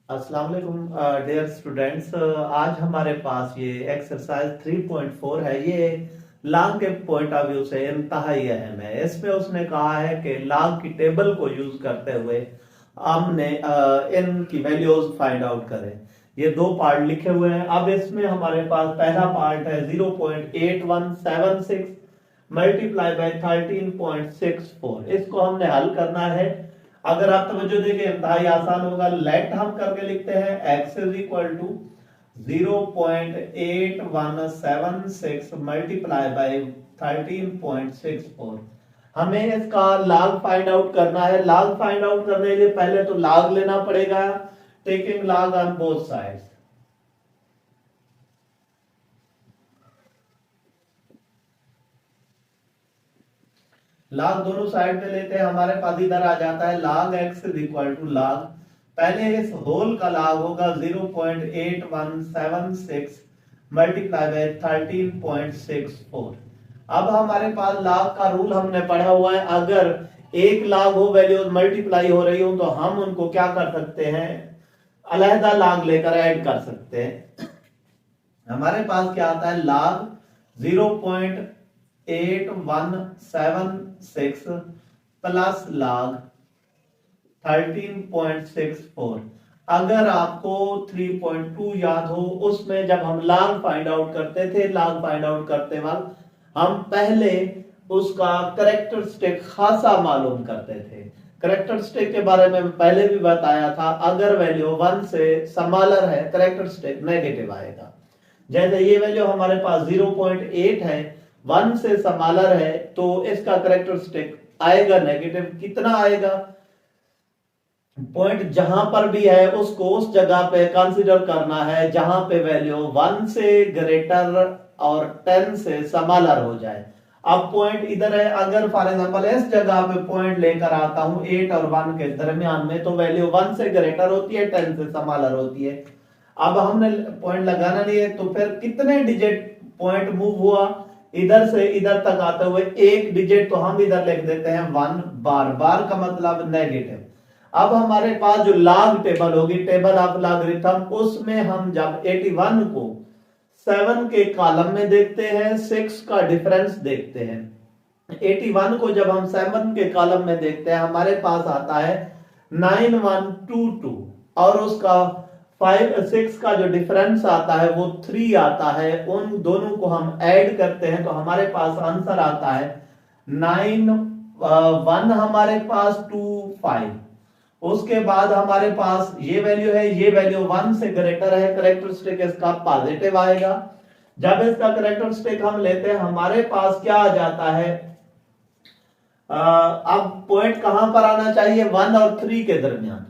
अस्सलाम वालेकुम dear students. आज हमारे पास ये एक्सरसाइज 3.4 है। ये लॉग के पॉइंट ऑफ व्यू से इंतहाई अहम है। इसमें उसने कहा है कि लॉग की टेबल को यूज करते हुए हमने इनकी वैल्यूज फाइंड आउट करें। ये दो पार्ट लिखे हुए हैं। अब इसमें हमारे पास पहला पार्ट है 0.8176 मल्टीप्लाई बाय 13.64। इसको हमने हल करना है। अगर आप तवज्जो देंगे इंतहाई आसान होगा। लेट हम करके लिखते हैं x is equal to 0.8176 multiply by 13.64। हमें इसका लॉग फाइंड आउट करना है। लॉग फाइंड आउट करने के लिए पहले तो लॉग लेना पड़ेगा, taking log on both sides. Log दोनों साइड पे लेते हैं। हमारे पास इधर आ जाता है log x is equal to log, पहले इस होल का log होगा 0.8176 मल्टीप्लाई बाय 13.64। अब हमारे पास log का रूल हमने पढ़ा हुआ है। अगर एक log हो वैल्यूज मल्टीप्लाई हो रही हो तो हम उनको क्या कर सकते हैं, अलहदा log लेकर ऐड कर सकते हैं। हमारे पास क्या आता है log 0.8176 प्लस log 13.64। अगर आपको 3.2 याद हो, उसमें जब हम log फाइंड आउट करते थे, log फाइंड आउट करते वक्त हम पहले उसका करेक्टरिस्टिक खासा मालूम करते थे। करेक्टरिस्टिक के बारे में पहले भी बताया था। अगर वैल्यू 1 से स्मॉलर है, करेक्टरिस्टिक नेगेटिव आएगा। जैसे ये वैल्यू हमारे पास 0.8 है, 1 से स्मॉलर है, तो इसका करेक्टरिस्टिक आएगा नेगेटिव। कितना आएगा? पॉइंट जहां पर भी है उसको उस जगह पे कंसीडर करना है जहां पे वैल्यू 1 से ग्रेटर और 10 से स्मॉलर हो जाए। अब पॉइंट इधर है। अगर फॉर एग्जांपल इस जगह पे पॉइंट लेकर आता हूं 8 और 1 के दरमियान में, तो वैल्यू 1 से ग्रेटर होती है, 10 से स्मॉलर होती है। अब हमने पॉइंट लगाना नहीं है, तो फिर कितने डिजिट पॉइंट मूव हुआ इधर से इधर तक आते हुए? एक डिजिट, तो हम इधर लिख देते हैं 1 बार। बार का मतलब नेगेटिव। अब हमारे पास जो लॉग टेबल होगी, टेबल ऑफ लॉगरिथम, उसमें हम जब 81 को 7 के कॉलम में देखते हैं, 6 का डिफरेंस देखते हैं। 81 को जब हम 7 के कॉलम में देखते हैं, हमारे पास आता है 9122 और उसका 6 का जो डिफरेंस आता है वो 3 आता है। उन दोनों को हम ऐड करते हैं तो हमारे पास आंसर आता है 91 हमारे पास 25। उसके बाद हमारे पास ये वैल्यू है, ये वैल्यू 1 से ग्रेटर है, करेक्टरिस्टिक इसका पॉजिटिव आएगा। जब इसका करेक्टरिस्टिक हम लेते हैं, हमारे पास क्या आ जाता है, अब पॉइंट कहां पर आना चाहिए? 1 और 3 के दरमियान।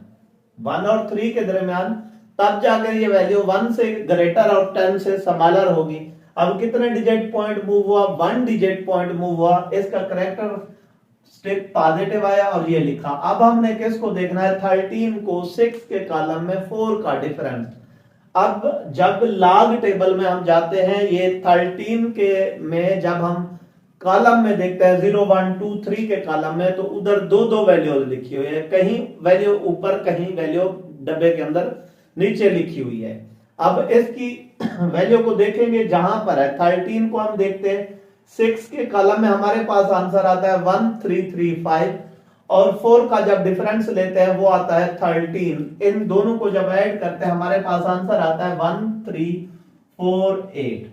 1 और 3 के दरमियान, तब जाकर ये वैल्यू 1 से ग्रेटर और 10 से स्मॉलर होगी। अब कितने डिजिट पॉइंट मूव हुआ? 1 डिजिट पॉइंट मूव हुआ। इसका करेक्टरिस्टिक पॉजिटिव आया और ये लिखा। अब हमने किसको देखना है? 13 को 6 के कॉलम में 4 का डिफरेंस। अब जब लॉग टेबल में हम जाते हैं, ये 13 के में जब हम कॉलम में देखते हैं 0 1 2 3 के कॉलम में, तो उधर दो दो वैल्यू लिखी हुई है, कहीं वैल्यू ऊपर, कहीं वैल्यू डब्बे के अंदर नीचे लिखी हुई है। अब इसकी वैल्यू को देखेंगे जहां पर है 13 को हम देखते हैं, 6 के कॉलम में हमारे पास आंसर आता है 1335 और 4 का जब डिफरेंस लेते हैं वो आता है 13। इन दोनों को जब ऐड करते हैं हमारे पास आंसर आता है 1348।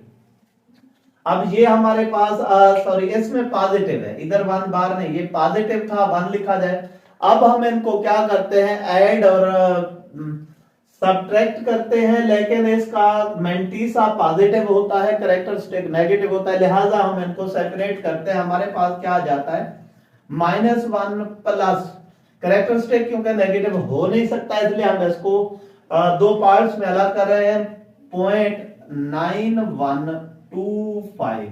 अब ये हमारे पास सॉरी, इसमें पॉजिटिव है, इधर 1 बार नहीं, ये पॉजिटिव था, 1 लिखा जाए। अब हम इनको क्या करते हैं? ऐड और सब्ट्रैक्ट करते हैं, लेकिन इसका मेंटीसा पॉजिटिव होता है, करेक्टरिस्टिक नेगेटिव होता है, लिहाजा हम इनको सेपरेट करते हैं। हमारे पास क्या आ जाता है? -1 प्लस करेक्टरिस्टिक, क्योंकि नेगेटिव हो नहीं सकता इसलिए हम इसको दो पार्ट्स में अलग कर रहे हैं। 0.9125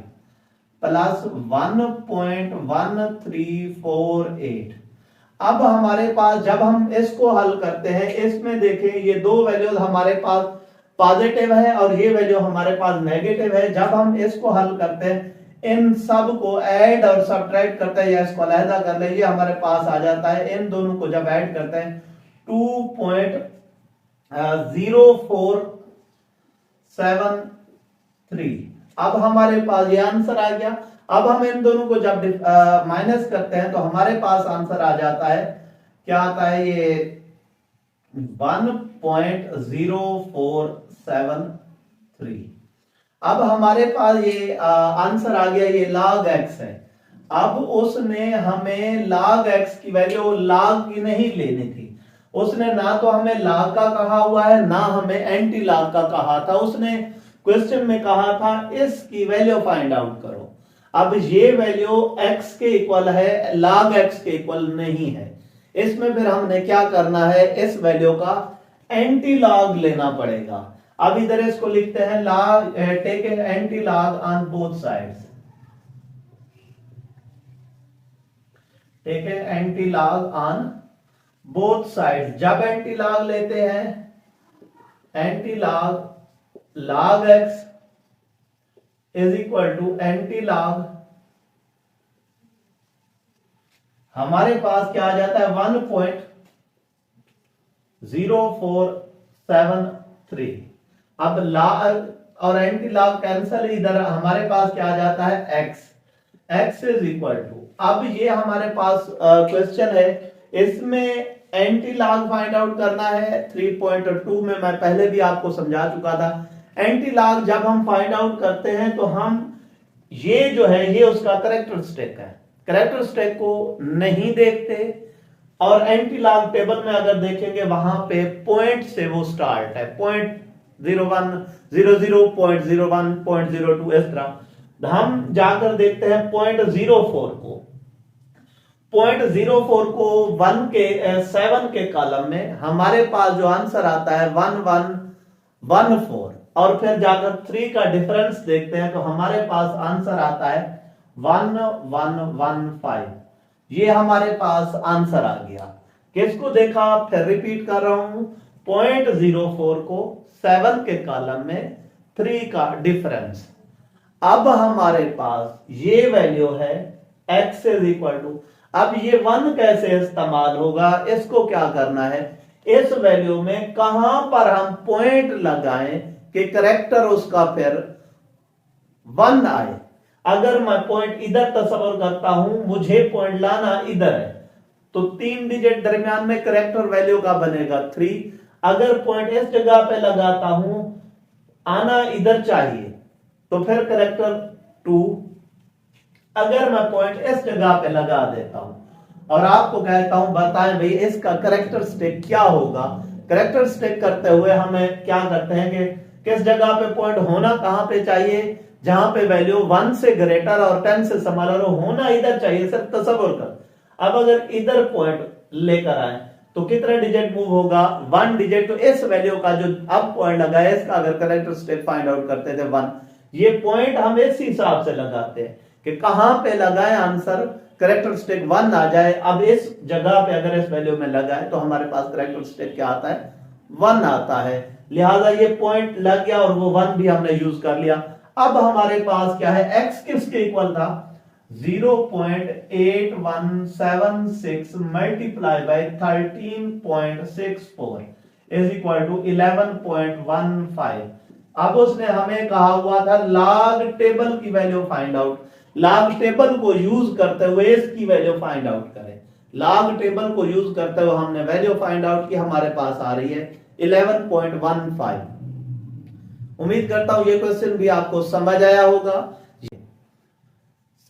प्लस 1.1348। अब हमारे पास जब हम इसको हल करते हैं, इसमें देखें ये दो वैल्यूज हमारे पास पॉजिटिव है और ये वैल्यू हमारे पास नेगेटिव है। जब हम इसको हल करते हैं, इन सब को ऐड और सब्ट्रैक्ट करते हैं, या इसको अलहदा कर ले, ये हमारे पास आ जाता है। इन दोनों को जब ऐड करते हैं 0.473। अब हमारे पास ये आंसर आ गया। अब हम इन दोनों को जब माइनस करते हैं तो हमारे पास आंसर आ जाता है, क्या आता है, ये 1.0473। अब हमारे पास ये आंसर आ गया, ये log x है। अब उसने हमें log x की वैल्यू log की नहीं लेनी थी। उसने ना तो हमें log का कहा हुआ है, ना हमें एंटी log का कहा था। उसने क्वेश्चन में कहा था इसकी वैल्यू फाइंड आउट करो। अब ये वैल्यू x के इक्वल है, log x के इक्वल नहीं है। इसमें फिर हमने क्या करना है, इस वैल्यू का एंटी लॉग लेना पड़ेगा। अब इधर इसको लिखते हैं log, take anti log on both sides, take anti log on both sides. जब एंटी लॉग लेते हैं, anti log log x is equal to anti log, हमारे पास क्या आ जाता है 1.0473। अब log और एंटी लॉग कैंसल, इधर हमारे पास क्या आ जाता है x, x is equal to, अब ये हमारे पास क्वेश्चन है, इसमें एंटी लॉग फाइंड आउट करना है। 3.2 में मैं पहले भी आपको समझा चुका था। एंटी लॉग जब हम फाइंड आउट करते हैं तो हम ये जो है ये उसका कैरेक्टरिस्टिक है, कैरेक्टरिस्टिक को नहीं देखते। और एंटी लॉग टेबल में अगर देखेंगे वहां पे पॉइंट से वो स्टार्ट है, 0.01, 00, 0.01, 0.02 इस तरह। हम जाकर देखते हैं 0.04 को, 0.04 को 7 के कॉलम में हमारे पास जो आंसर आता है 1114, और फिर जाकर 3 का डिफरेंस देखते हैं तो हमारे पास आंसर आता है 1115। ये हमारे पास आंसर आ गया। किसको देखा, फिर रिपीट कर रहा हूं, 0.04 को 7 के कॉलम में 3 का डिफरेंस। अब हमारे पास ये वैल्यू है x इज इक्वल टू, अब ये 1 कैसे इस्तेमाल होगा, इसको क्या करना है, इस वैल्यू में कहां पर हम पॉइंट लगाएं कि करेक्टर उसका फिर 1 आए। अगर मैं पॉइंट इधर तस्वर करता हूं, मुझे पॉइंट लाना इधर है, तो 3 डिजिट दरमियान में करेक्टर वैल्यू का बनेगा 3। अगर पॉइंट इस जगह पे लगाता हूं, आना इधर चाहिए, तो फिर करेक्टर 2। अगर मैं पॉइंट इस जगह पे लगा देता हूं और आपको कहता हूं बताएं भाई इसका कैरेक्टरिस्टिक क्या होगा, कैरेक्टरिस्टिक करते हुए हमें क्या करते हैं कि किस जगह पे पॉइंट होना कहां पे चाहिए, जहां पे वैल्यू 1 से ग्रेटर और 10 से स्मॉलर होना इधर चाहिए, सिर्फ तस्वीर कर। अब अगर इधर पॉइंट लेकर आए तो कितना डिजिट मूव होगा, 1 डिजिट। तो इस वैल्यू का जो अब पॉइंट लगा है, इसका अगर कैरेक्टरिस्टिक फाइंड आउट करते थे 1, ये पॉइंट हम इस हिसाब से लगाते हैं कि कहां पे लगाए आंसर कैरेक्टरिस्टिक 1 आ जाए। अब इस जगह पे अगर इस वैल्यू में लगाए तो हमारे पास कैरेक्टरिस्टिक क्या आता है, 1 आता है। लिहाजा ये पॉइंट लग गया और वो 1 भी हमने यूज कर लिया। अब हमारे पास क्या है, x किसके इक्वल था, 0.8176 multiply by 13.64 is equal to 11.15। अब उसने हमें कहा हुआ था लॉग टेबल की value find out, log table को यूज करते हुए इसकी वैल्यू फाइंड आउट करें। लॉग टेबल को यूज करते हुए हमने वैल्यू फाइंड आउट की, हमारे पास आ रही है 11.15। उम्मीद करता हूं ये क्वेश्चन भी आपको समझ आया होगा।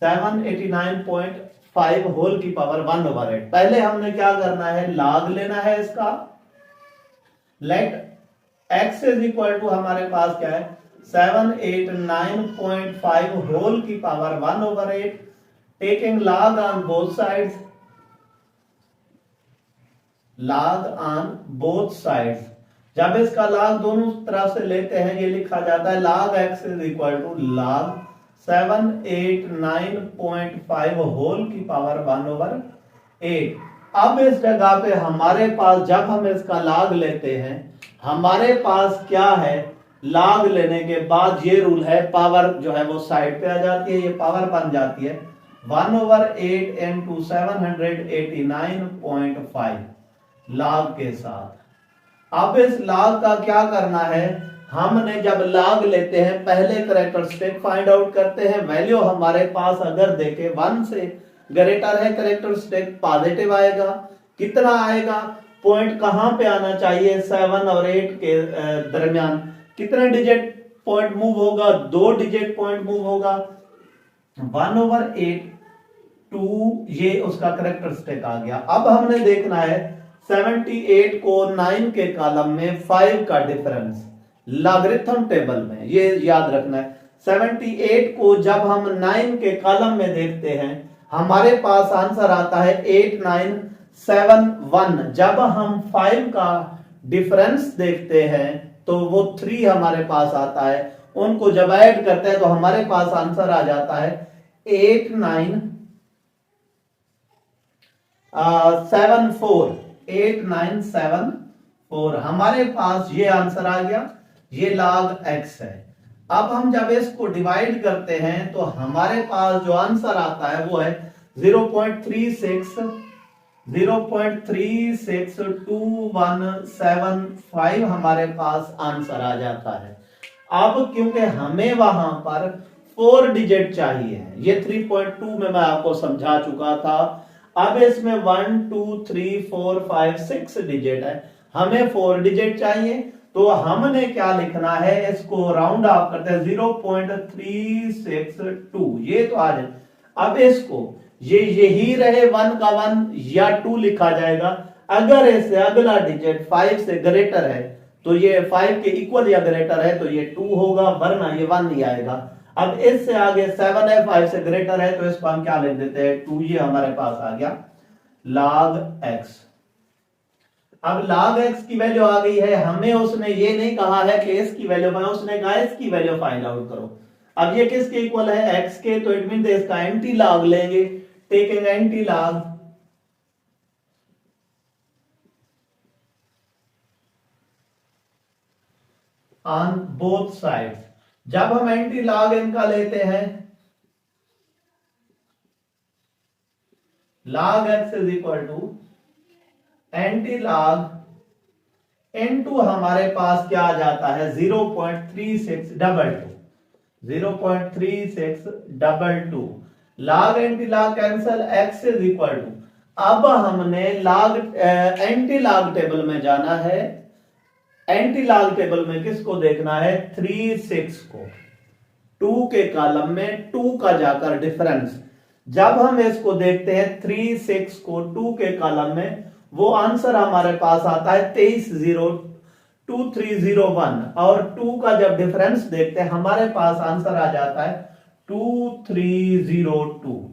789.5 होल की पावर 1/8। पहले हमने क्या करना है, लॉग लेना है इसका। Let x is equal to हमारे पास क्या है, 789.5 होल की power 1/8, taking log on both sides, log on both sides. जब इसका log दोनों तरफ से लेते हैं, ये लिखा जाता है log x is equal to log 789.5 whole की पावर 1/8। अब इस जगह पे हमारे पास जब हम इसका log लेते हैं, हमारे पास क्या है, log लेने के बाद ये रूल है, पावर जो है वो साइड पे आ जाती है, ये पावर बन जाती है 1/8 into 789.5 log के साथ। अब इस log का क्या करना है, हमने जब log लेते हैं पहले कैरेक्टरिस्टिक फाइंड आउट करते हैं। वैल्यू हमारे पास अगर देखे 1 से ग्रेटर है कैरेक्टरिस्टिक पॉजिटिव आएगा। कितना आएगा, पॉइंट कहां पे आना चाहिए, 7 और 8 के दरमियान कितने डिजिट पॉइंट मूव होगा, 2 डिजिट पॉइंट मूव होगा। 1/8 2 ये उसका कैरेक्टरिस्टिक आ गया। अब हमने देखना है 78 को 9 के कॉलम में 5 का डिफरेंस लॉगरिथम टेबल में, ये याद रखना है। 78 को जब हम 9 के कॉलम में देखते हैं हमारे पास आंसर आता है 8971। जब हम 5 का डिफरेंस देखते हैं तो वो 3 हमारे पास आता है। उनको जब ऐड करते हैं तो हमारे पास आंसर आ जाता है 8974। हमारे पास ये आंसर आ गया, ये log x है। अब हम जब इसको डिवाइड करते हैं तो हमारे पास जो आंसर आता है वो है 0.362175 हमारे पास आंसर आ जाता है। अब क्योंकि हमें वहां पर 4 डिजिट चाहिए, ये 3.2 में मैं आपको समझा चुका था। अब इसमें 1 2 3 4 5 6 डिजिट है, हमें 4 डिजिट चाहिए। तो हमने क्या लिखना है, इसको राउंड ऑफ करते हैं 0.362, ये तो आ जाए। अब इसको ये यही रहे 1 का 1 या 2 लिखा जाएगा। अगर इससे अगला डिजिट 5 से ग्रेटर है तो ये 5 के इक्वल या ग्रेटर है तो ये 2 होगा, वरना ये 1 नहीं आएगा। अब इससे आगे 7 है, 5 से ग्रेटर है तो इसको हम क्या लिख देते हैं 2, ये हमारे पास आ गया log x। अब log x की वैल्यू आ गई है, हमें उसने ये नहीं कहा है कि इसकी वैल्यू बनाओ, उसने कहा इसकी वैल्यू फाइंड आउट करो। अब ये किसके इक्वल है, x के, तो इट मीन इसका एंटी log लेंगे, taking anti log on both sides. जब हम एंटी log इनका लेते हैं log x is equal to anti log into हमारे पास क्या आ जाता है 0.3622। 0.3622 log anti log cancel, x is equal to, अब हमने log एंटी log टेबल में जाना है। एंटी log टेबल में किसको देखना है, 36 को, 2 के कॉलम में 2 का जाकर डिफरेंस। जब हम इसको देखते हैं 36 को 2 के कॉलम में, वो आंसर हमारे पास आता है 2301, और 2 का जब डिफरेंस देखते हैं हमारे पास आंसर आ जाता है 2302,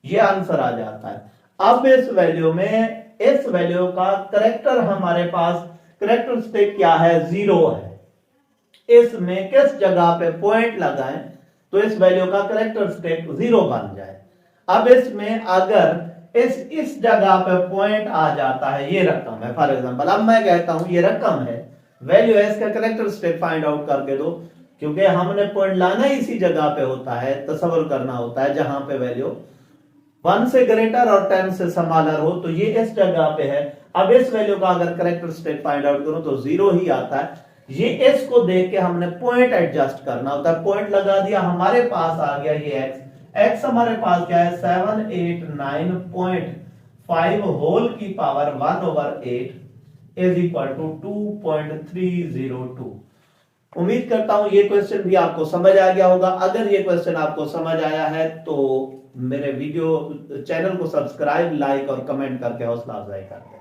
ये आंसर आ जाता है। अब इस वैल्यू में, इस वैल्यू का करेक्टर हमारे पास करेक्टरिस्टिक क्या है, 0 है। इसमें किस जगह पे पॉइंट लगाएं तो इस वैल्यू का करेक्टरिस्टिक 0 बन जाए। अब इसमें अगर इस जगह पे पॉइंट आ जाता है, ये रकम है फॉर एग्जांपल, अब मैं कहता हूं ये रकम है, वैल्यू है, इसका करेक्टरिस्टिक फाइंड आउट करके दो, क्योंकि हमने पॉइंट लाना ही इसी जगह पे होता है, तस्वर करना होता है जहां पे वैल्यू 1 से ग्रेटर और 10 से स्मॉलर हो, तो ये इस जगह पे है। अब इस वैल्यू का अगर करेक्टरिस्टिक फाइंड आउट करो तो 0 ही आता है। ये इसको देख के हमने पॉइंट एडजस्ट करना होता है, पॉइंट लगा दिया, हमारे पास आ गया ये x हमारे पास क्या है 789.5 होल की पावर 1/8 इज इक्वल टू 2.302। उम्मीद करता हूं ये क्वेश्चन भी आपको समझ आ गया होगा। अगर ये क्वेश्चन आपको समझ आया है तो मेरे वीडियो चैनल को सब्सक्राइब, लाइक और कमेंट करके हौसला अफजाई करते हैं।